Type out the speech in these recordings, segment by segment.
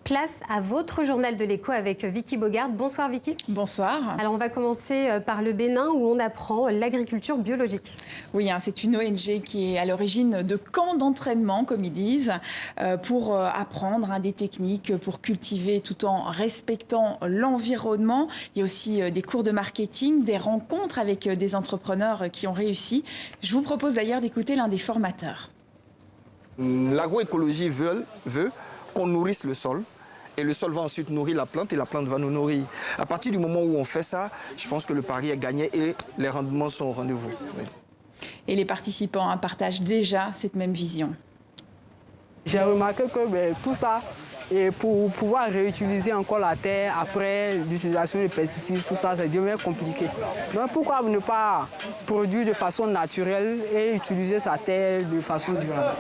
Place à votre journal de l'écho avec Vicky Bogart. Bonsoir Vicky. Bonsoir. Alors on va commencer par le Bénin où on apprend l'agriculture biologique. Oui, c'est une ONG qui est à l'origine de camps d'entraînement, comme ils disent, pour apprendre des techniques pour cultiver tout en respectant l'environnement. Il y a aussi des cours de marketing, des rencontres avec des entrepreneurs qui ont réussi. Je vous propose d'ailleurs d'écouter l'un des formateurs. L'agroécologie veut qu'on nourrisse le sol. Et le sol va ensuite nourrir la plante et la plante va nous nourrir. À partir du moment où on fait ça, je pense que le pari est gagné et les rendements sont au rendez-vous. Oui. Et les participants partagent déjà cette même vision. J'ai remarqué que tout ça, et pour pouvoir réutiliser encore la terre après l'utilisation des pesticides, tout ça, ça devient compliqué. Donc pourquoi ne pas produire de façon naturelle et utiliser sa terre de façon durable?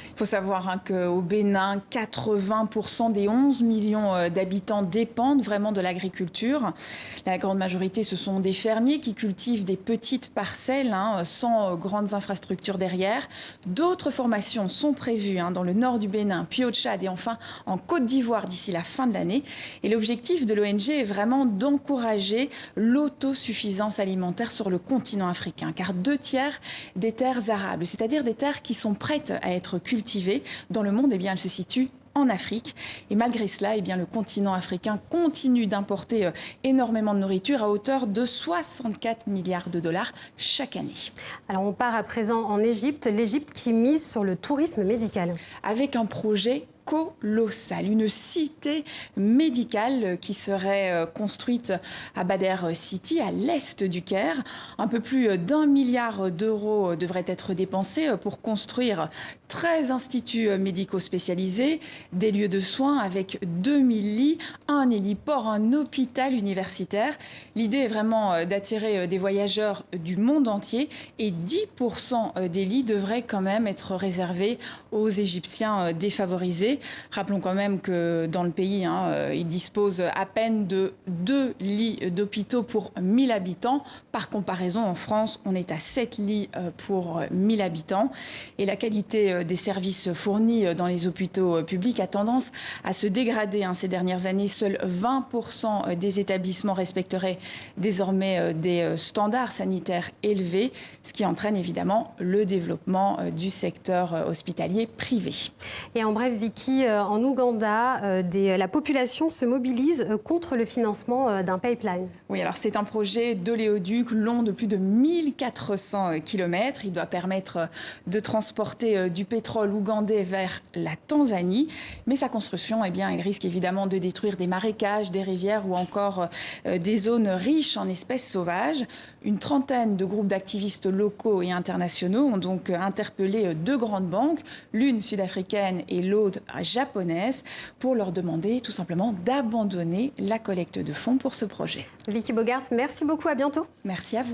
Il faut savoir qu'au Bénin, 80% des 11 millions d'habitants dépendent vraiment de l'agriculture. La grande majorité, ce sont des fermiers qui cultivent des petites parcelles sans grandes infrastructures derrière. D'autres formations sont prévues dans le nord du Bénin, puis au Tchad et enfin en Côte d'Ivoire d'ici la fin de l'année. Et l'objectif de l'ONG est vraiment d'encourager l'autosuffisance alimentaire sur le continent africain. Car 2/3 des terres arables, c'est-à-dire des terres qui sont prêtes à être cultivées dans le monde, elles se situent en Afrique. Et malgré cela, le continent africain continue d'importer énormément de nourriture à hauteur de 64 milliards de dollars chaque année. Alors on part à présent en Égypte, l'Égypte qui mise sur le tourisme médical. Avec un projet colossal, une cité médicale qui serait construite à Badr City, à l'est du Caire. Un peu plus d'1 milliard d'euros devraient être dépensés pour construire 13 instituts médicaux spécialisés, des lieux de soins avec 2000 lits, un héliport, un hôpital universitaire. L'idée est vraiment d'attirer des voyageurs du monde entier et 10% des lits devraient quand même être réservés aux Égyptiens défavorisés. Rappelons quand même que dans le pays, il dispose à peine de 2 lits d'hôpitaux pour 1000 habitants. Par comparaison, en France, on est à 7 lits pour 1000 habitants. Et la qualité des services fournis dans les hôpitaux publics a tendance à se dégrader ces dernières années. Seuls 20% des établissements respecteraient désormais des standards sanitaires élevés, ce qui entraîne évidemment le développement du secteur hospitalier privé. Et en bref, Vicky, en Ouganda, la population se mobilise contre le financement d'un pipeline. Oui, alors c'est un projet d'oléoduc long de plus de 1400 km. Il doit permettre de transporter du pétrole ougandais vers la Tanzanie. Mais sa construction, elle risque évidemment de détruire des marécages, des rivières ou encore des zones riches en espèces sauvages. Une trentaine de groupes d'activistes locaux et internationaux ont donc interpellé 2 grandes banques, l'une sud-africaine et l'autre japonaise, pour leur demander tout simplement d'abandonner la collecte de fonds pour ce projet. Vicky Bogart, merci beaucoup, à bientôt. Merci à vous.